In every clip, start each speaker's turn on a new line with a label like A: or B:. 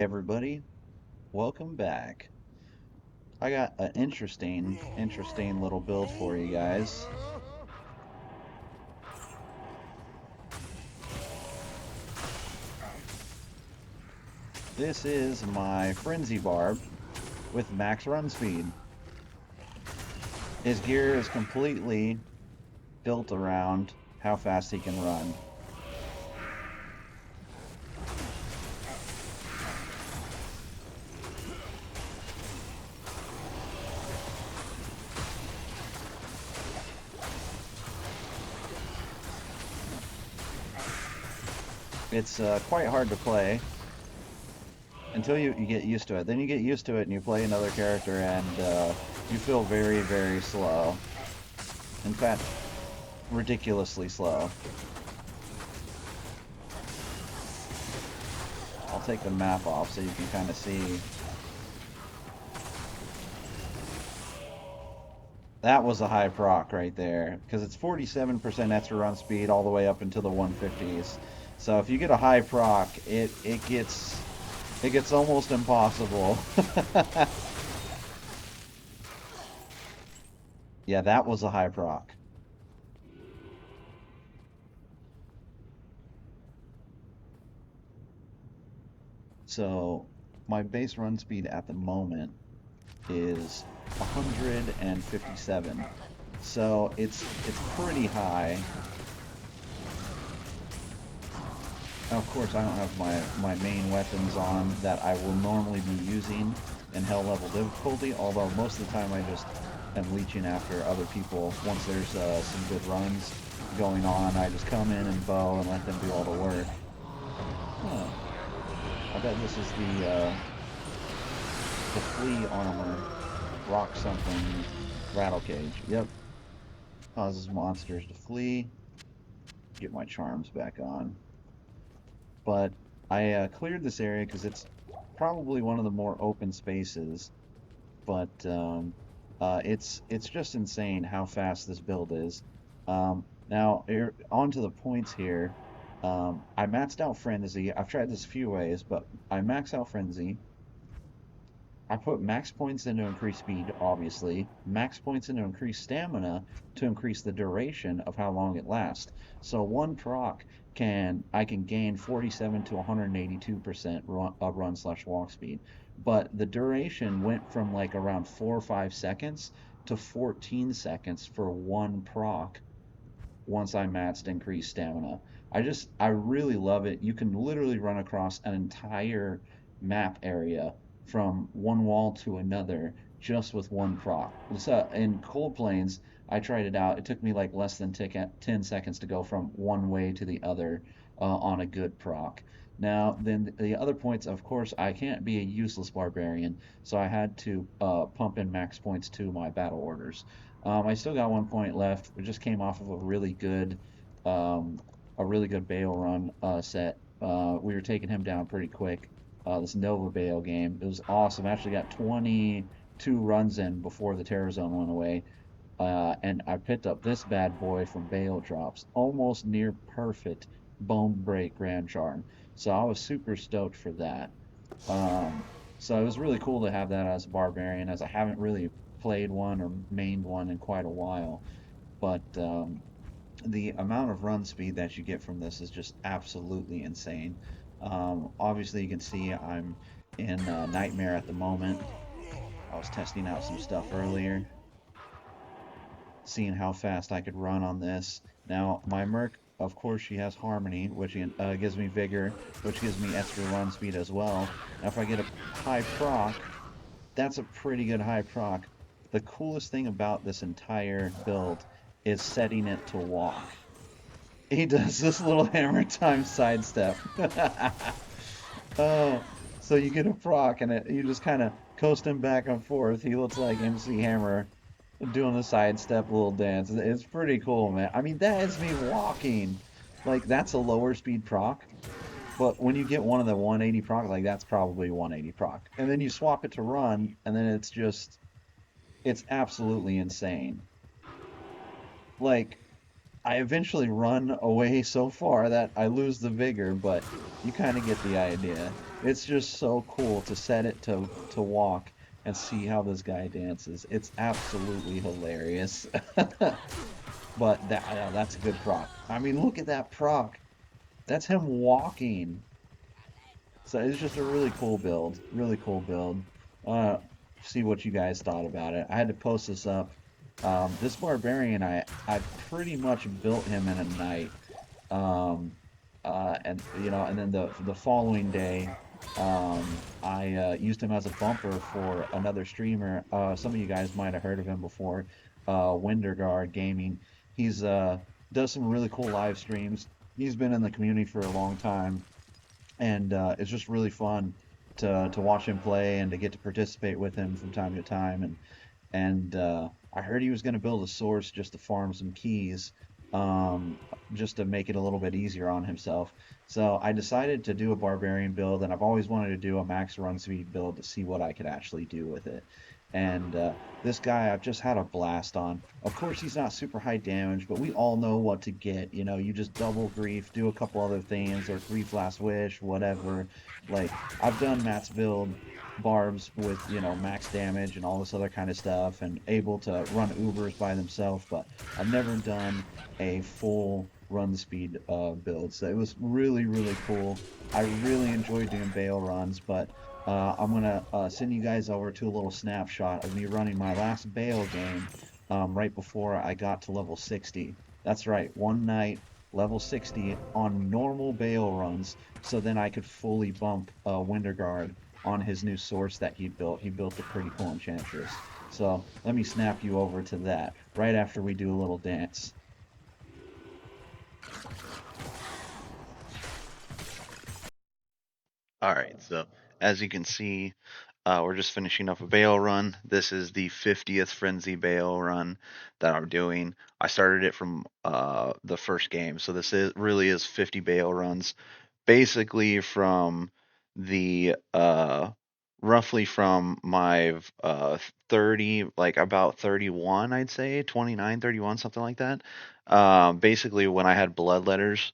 A: Everybody, welcome back. I got an interesting little build for you guys. This is my Frenzy Barb with max run speed. His gear is completely built around how fast he can run. It's quite hard to play until you get used to it. Then you get used to it and you play another character and you feel very slow. In fact, ridiculously slow. I'll take the map off so you can kind of see. That was a high proc right there because it's 47% extra run speed all the way up into the 150s. So if you get a high proc, it gets almost impossible. Yeah, that was a high proc. So my base run speed at the moment is 157. So it's pretty high. Now, of course, I don't have my main weapons on that I will normally be using in hell level difficulty, although most of the time I just am leeching after other people. Once there's some good runs going on, I just come in and bow and let them do all the work. Huh. I bet this is the flea armor, rock something, rattle cage. Yep. Causes monsters to flee. Get my charms back on. But I cleared this area because it's probably one of the more open spaces. But it's just insane how fast this build is. Now on to the points here. I maxed out Frenzy. I've tried this a few ways, but I maxed out Frenzy. I put max points in to increase speed, obviously, max points in to increase stamina to increase the duration of how long it lasts. So one proc I can gain 47 to 182% run slash walk speed, but the duration went from like around 4 or 5 seconds to 14 seconds for one proc once I maxed increased stamina. I really love it. You can literally run across an entire map area from one wall to another just with one proc. So in Cold Plains, I tried it out. It took me like less than 10 seconds to go from one way to the other on a good proc. Now, then the other points, of course, I can't be a useless barbarian, so I had to pump in max points to my battle orders. I still got 1 point left. We just came off of um, a really good Baal run set. We were taking him down pretty quick. This Nova Baal game, it was awesome. Actually got 22 runs in before the Terror Zone went away. And I picked up this bad boy from Baal drops, almost near perfect bone break Grand Charm. So I was super stoked for that. Um, so it was really cool to have that as a barbarian, as I haven't really played one or mained one in quite a while. But the amount of run speed that you get from this is just absolutely insane. Obviously, you can see I'm in Nightmare at the moment. I was testing out some stuff earlier, seeing how fast I could run on this. Now, my Merc, of course, she has Harmony, which gives me Vigor, which gives me extra run speed as well. Now, if I get a high proc, that's a pretty good high proc. The coolest thing about this entire build is setting it to walk. He does this little hammer time sidestep. Oh, so you get a proc and you just kind of coast him back and forth. He looks like MC Hammer doing the sidestep little dance. It's pretty cool, man. I mean, that is me walking. Like, that's a lower speed proc. But when you get one of the 180 proc, like that's probably 180 proc. And then you swap it to run, and then it's absolutely insane. Like, I eventually run away so far that I lose the vigor, but you kind of get the idea. It's just so cool to set it to walk and see how this guy dances. It's absolutely hilarious. But that's a good proc. I mean, look at that proc. That's him walking. So it's just a really cool build. Really cool build. Uh, see what you guys thought about it. I had to post this up. This barbarian, I pretty much built him in a night. And and then the following day, I used him as a bumper for another streamer. Some of you guys might have heard of him before. Winderguard Gaming. He's does some really cool live streams. He's been in the community for a long time, and it's just really fun to watch him play and to get to participate with him from time to time. And I heard he was going to build a source just to farm some keys, just to make it a little bit easier on himself. So I decided to do a barbarian build, and I've always wanted to do a max run speed build to see what I could actually do with it. And this guy I've just had a blast on. Of course, he's not super high damage, but we all know what to get. You know, you just double grief, do a couple other things, or grief last wish, whatever. Like, I've done Matt's build barbs with, max damage and all this other kind of stuff, and able to run Ubers by themselves, but I've never done a full run speed build. So it was really, really cool. I really enjoyed doing Baal runs, but I'm gonna send you guys over to a little snapshot of me running my last Baal game right before I got to level 60. That's right, one night, level 60 on normal Baal runs, so then I could fully bump Winderguard on his new source that he built. He built a pretty cool enchantress. So let me snap you over to that right after we do a little dance.
B: All right, so as you can see, we're just finishing up a Baal run. This is the 50th Frenzy Baal run that I'm doing. I started it from the first game, so this is really is 50 Baal runs, basically from the roughly from my 30, like about 31, I'd say 29, 31, something like that. Basically when I had bloodletters.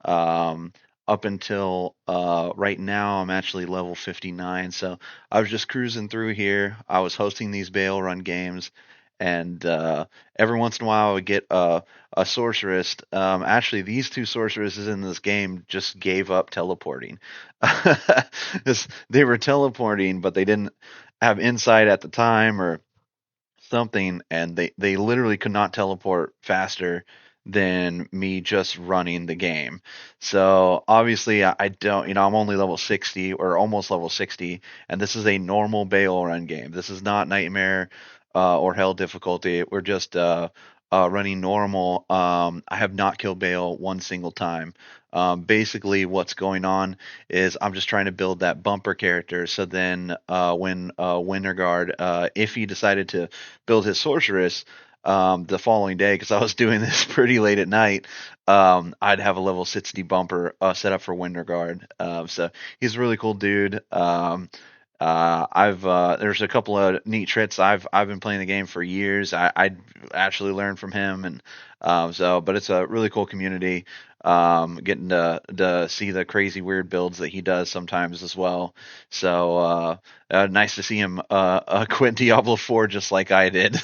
B: Um, Up until right now, I'm actually level 59. So I was just cruising through here. I was hosting these Baal Run games, and every once in a while I would get a sorceress. Actually, these two sorceresses in this game just gave up teleporting. They were teleporting, but they didn't have insight at the time, or something, and they literally could not teleport faster than me just running the game. So obviously I don't, I'm only level 60 or almost level 60, and this is a normal Baal run game. This is not nightmare or hell difficulty. We're just running normal. I have not killed Baal one single time. Basically, what's going on is I'm just trying to build that bumper character. So then, when Winterguard, if he decided to build his sorceress the following day, because I was doing this pretty late at night, I'd have a level 60 bumper set up for Winterguard. So he's a really cool dude. I've There's a couple of neat tricks. I've been playing the game for years. I actually learned from him, and but it's a really cool community. Getting to see the crazy weird builds that he does sometimes as well. So nice to see him quit Diablo 4 just like I did.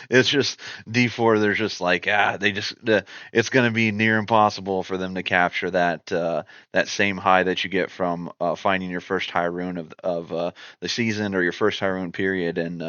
B: It's just D4. They're just like it's going to be near impossible for them to capture that same high that you get from finding your first high rune of the season, or your first high rune period. And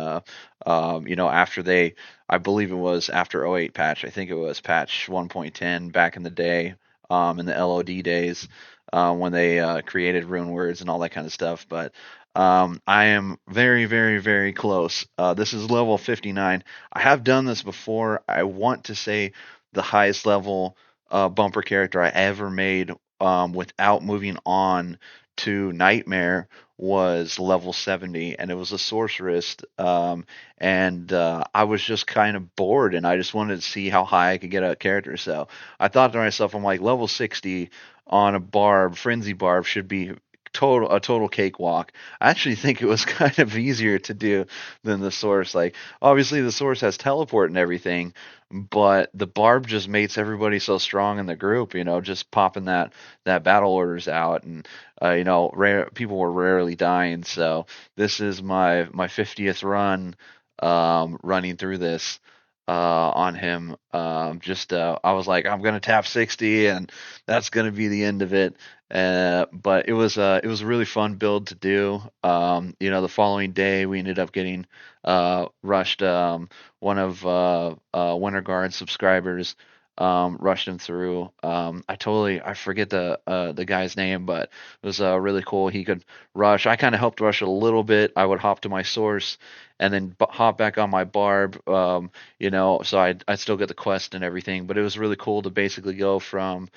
B: after I believe it was after '08 patch. I think it was patch 1.10 back in the day, in the LOD days, when they created rune words and all that kind of stuff. But I am very, very, very close. This is level 59. I have done this before. I want to say the highest level bumper character I ever made, without moving on to Nightmare, was level 70, and it was a sorceress. And I was just kind of bored, and I just wanted to see how high I could get a character. So I thought to myself, I'm like, level 60 on a barb, frenzy barb, should be a total cakewalk. I actually think it was kind of easier to do than the source. Like obviously the source has teleport and everything, but the barb just makes everybody so strong in the group. Just popping that battle orders out, and people were rarely dying. So this is my 50th run, running through this on him. Just I was like, I'm gonna tap 60, and that's gonna be the end of it. But it was a really fun build to do. The following day we ended up getting rushed. One of Winter Guard subscribers rushed him through. I forget the guy's name, but it was really cool. He could rush. I kind of helped rush a little bit. I would hop to my source and then hop back on my barb. So I still get the quest and everything. But it was really cool to basically go from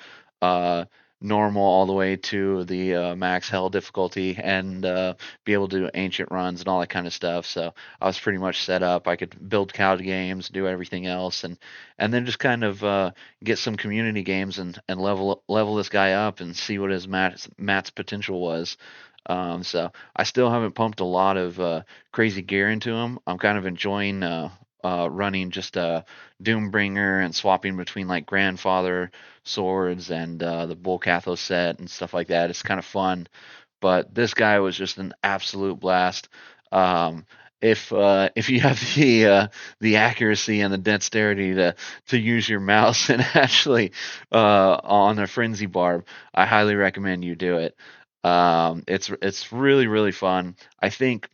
B: uh, normal all the way to the max hell difficulty, and be able to do ancient runs and all that kind of stuff. So I was pretty much set up. I could build cow games, do everything else, and then just kind of get some community games, and level this guy up and see what his mat's potential was. So I still haven't pumped a lot of crazy gear into him. I'm kind of enjoying running just Doombringer and swapping between like Grandfather swords and the Bull Cathos set and stuff like that. It's kind of fun. But this guy was just an absolute blast. Um, if you have the accuracy and the dexterity to use your mouse and actually on a frenzy barb, I highly recommend you do it. It's really really fun. I think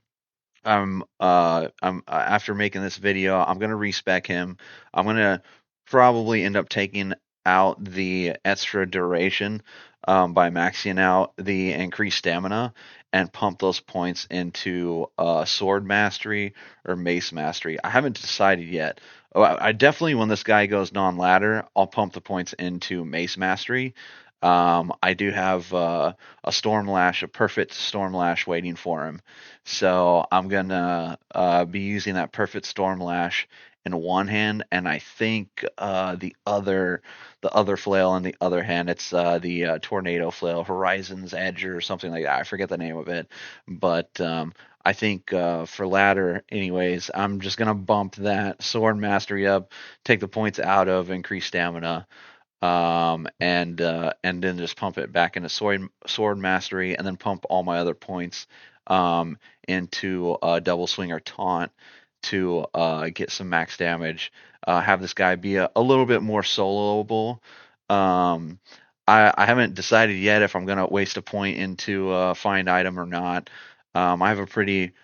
B: I'm after making this video, I'm gonna respec him. I'm gonna probably end up taking out the extra duration by maxing out the increased stamina and pump those points into sword mastery or mace mastery. I haven't decided yet. Oh, I definitely, when this guy goes non-ladder, I'll pump the points into mace mastery. I do have a storm lash, a perfect storm lash waiting for him. So I'm gonna be using that perfect storm lash in one hand, and I think the other flail in the other hand. It's the tornado flail, Horizon's Edge or something like that. I forget the name of it, but I think for ladder, anyways, I'm just gonna bump that sword mastery up, take the points out of increased stamina, and then just pump it back into sword mastery, and then pump all my other points into double swing or taunt to get some max damage. Have this guy be a little bit more soloable. Um, I haven't decided yet if I'm gonna waste a point into find item or not. I have a pretty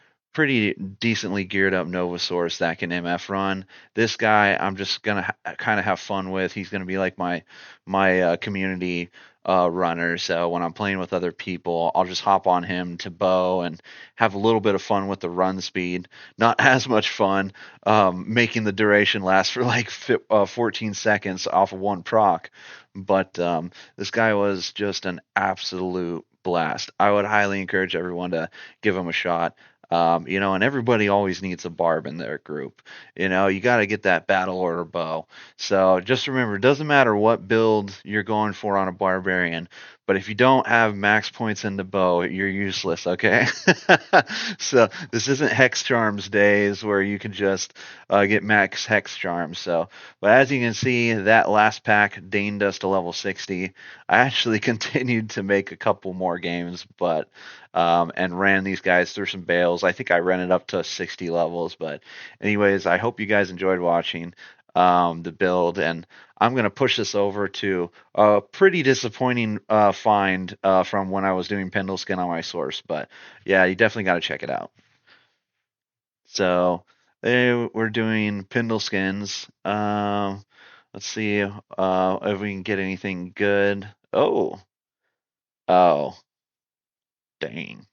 B: decently geared up Novasaurus that can MF run. This guy I'm just gonna kind of have fun with. He's gonna be like my community runner. So when I'm playing with other people, I'll just hop on him to bow and have a little bit of fun with the run speed. Not as much fun making the duration last for like 14 seconds off of one proc. But this guy was just an absolute blast. I would highly encourage everyone to give him a shot. And everybody always needs a barb in their group. You got to get that battle order bow. So just remember, it doesn't matter what build you're going for on a barbarian, but if you don't have max points in the bow, you're useless, okay? So this isn't Hex Charms days where you can just get max Hex Charms. But as you can see, that last pack deigned us to level 60. I actually continued to make a couple more games, but and ran these guys through some bales. I think I ran it up to 60 levels. But anyways, I hope you guys enjoyed watching the build, and I'm gonna push this over to a pretty disappointing find from when I was doing Pendle Skin on my source. But yeah, you definitely got to check it out. So we're doing Pendle Skins. Let's see if we can get anything good. Oh, oh, dang.